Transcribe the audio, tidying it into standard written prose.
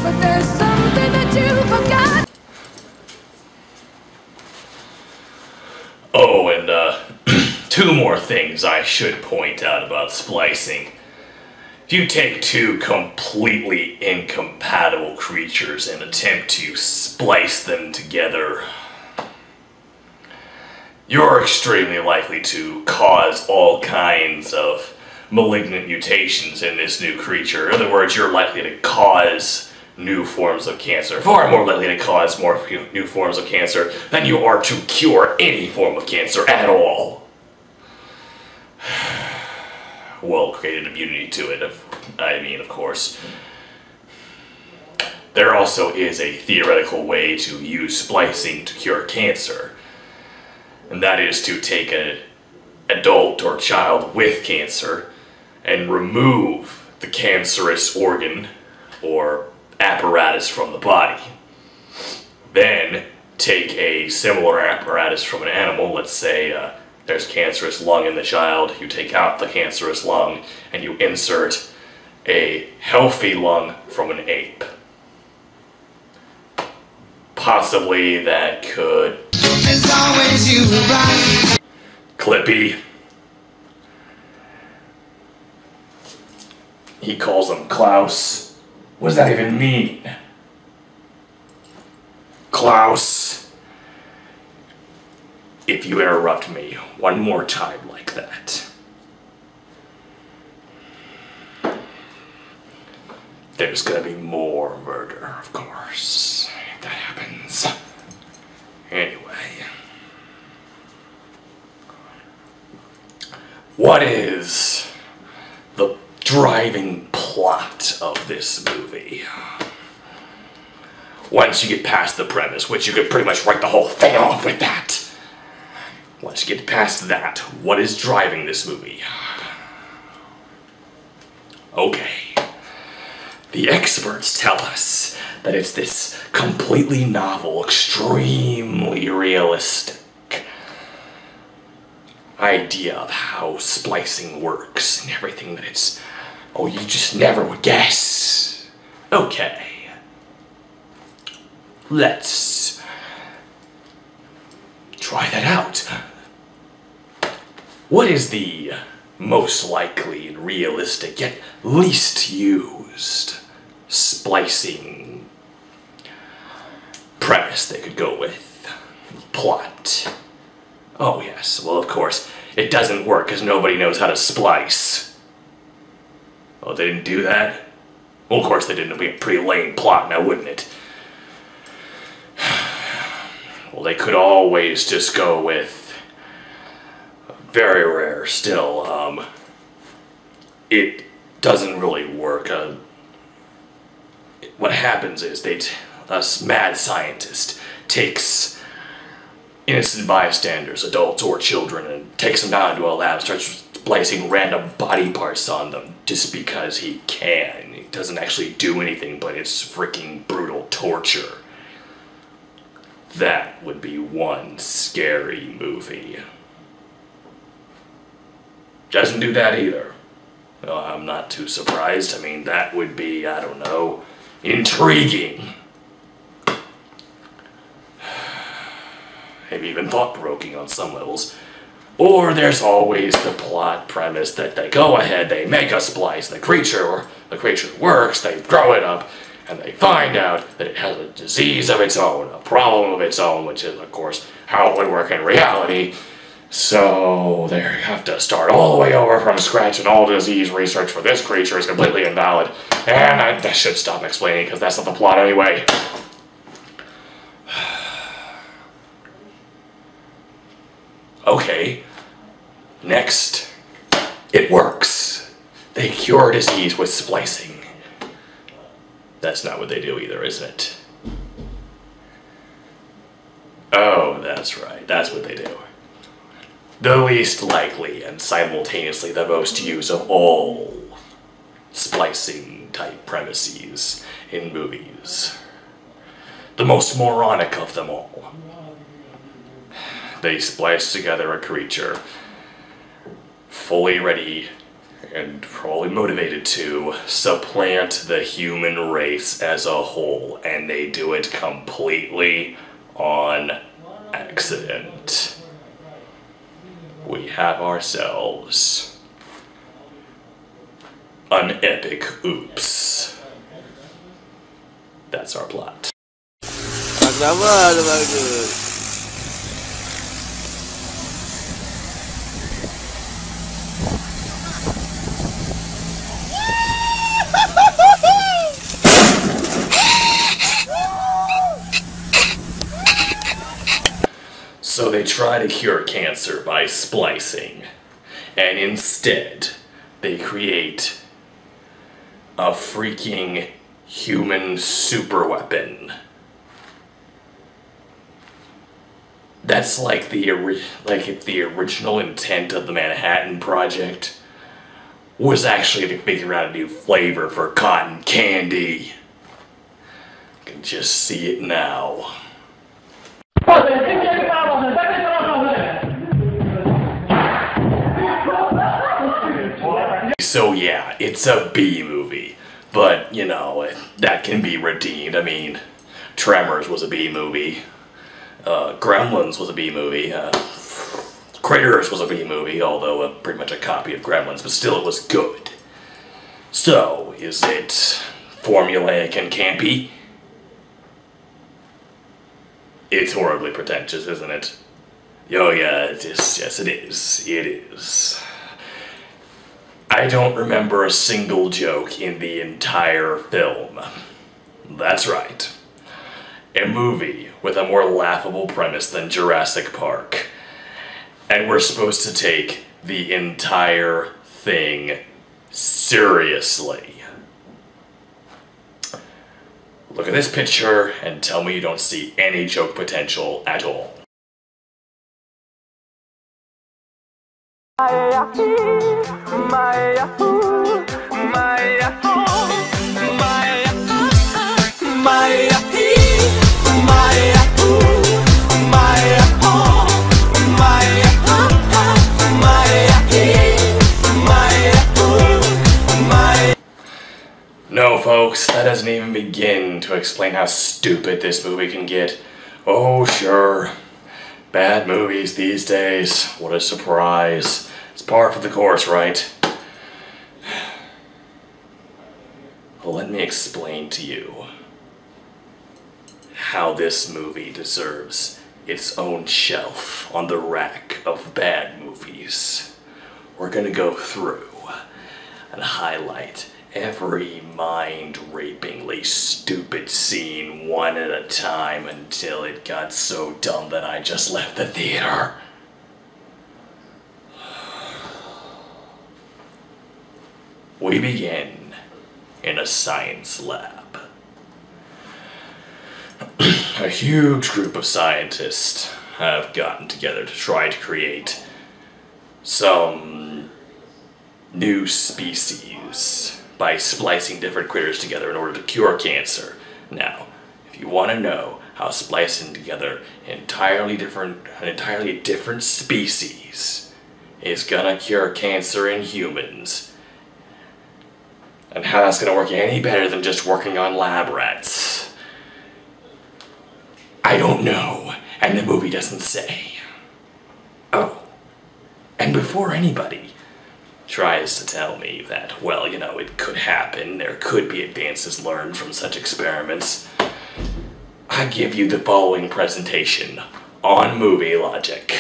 but there's something that you forgot. Oh, and two more things I should point out about splicing. If you take two completely incompatible creatures and attempt to splice them together, you're extremely likely to cause all kinds of malignant mutations in this new creature. In other words, you're likely to cause new forms of cancer. Far more likely to cause more new forms of cancer than you are to cure any form of cancer at all. Well, create an immunity to it, of course. There also is a theoretical way to use splicing to cure cancer. And that is to take an adult or child with cancer and remove the cancerous organ or apparatus from the body. Then take a similar apparatus from an animal. Let's say there's a cancerous lung in the child. You take out the cancerous lung and you insert a healthy lung from an ape. Possibly that could... As always you right. Clippy. He calls him Klaus. What does that even mean? Klaus. If you interrupt me one more time like that, there's gonna be more murder, of course, if that happens. Anyway. What is the driving plot of this movie? Once you get past the premise, which you could pretty much write the whole thing off with that. Once you get past that, what is driving this movie? Okay. The experts tell us that it's this completely novel, extremely realistic idea of how splicing works and everything that it's... Oh, you just never would guess. Okay. Let's try that out. What is the most likely and realistic, yet least used splicing premise they could go with? Plot. Oh yes, well of course, it doesn't work because nobody knows how to splice. Oh, they didn't do that? Well, of course they didn't. It'd be a pretty lame plot now, wouldn't it? Well, they could always just go with... Very rare still, it doesn't really work. What happens is a mad scientist takes innocent bystanders, adults or children, and takes them down into a lab, starts splicing random body parts on them just because he can. He doesn't actually do anything, but it's freaking brutal torture. That would be one scary movie. Doesn't do that either. Well, I'm not too surprised. I mean, that would be, I don't know, intriguing. Maybe even thought-provoking on some levels. Or there's always the plot premise that they go ahead, they make a splice, the creature works, they grow it up, and they find out that it has a disease of its own, a problem of its own, which is, of course, how it would work in reality. So they have to start all the way over from scratch, and all disease research for this creature is completely invalid. And I should stop explaining because that's not the plot anyway. Okay. Next. It works. They cure disease with splicing. That's not what they do either, isn't it? Oh, that's right. That's what they do. The least likely and simultaneously the most used of all splicing type premises in movies. The most moronic of them all. They splice together a creature fully ready and probably motivated to supplant the human race as a whole, and they do it completely on accident. We have ourselves an epic oops. That's our plot. So they try to cure cancer by splicing, and instead they create a freaking human superweapon. That's like if the original intent of the Manhattan Project was actually to figure out a new flavor for cotton candy. You can just see it now. So yeah, it's a B movie, but you know, that can be redeemed. I mean, Tremors was a B movie, Gremlins was a B movie, Critters was a B movie, although pretty much a copy of Gremlins, but still it was good. So, is it formulaic and campy? It's horribly pretentious, isn't it? Oh yeah, it is. Yes, it is. It is. I don't remember a single joke in the entire film. That's right. A movie with a more laughable premise than Jurassic Park. And we're supposed to take the entire thing seriously. Look at this picture and tell me you don't see any joke potential at all. No, folks, that doesn't even begin to explain how stupid this movie can get. Oh, sure. Bad movies these days. What a surprise. It's par for the course, right? Well, let me explain to you how this movie deserves its own shelf on the rack of bad movies. We're gonna go through and highlight every mind-rapingly stupid scene one at a time until it got so dumb that I just left the theater. We begin in a science lab. A huge group of scientists have gotten together to try to create some new species by splicing different critters together in order to cure cancer. Now, if you want to know how splicing together an entirely different species is gonna cure cancer in humans, and how that's gonna work any better than just working on lab rats, I don't know, and the movie doesn't say. Oh, and before anybody tries to tell me that, well, you know, it could happen, there could be advances learned from such experiments, I give you the following presentation on movie logic.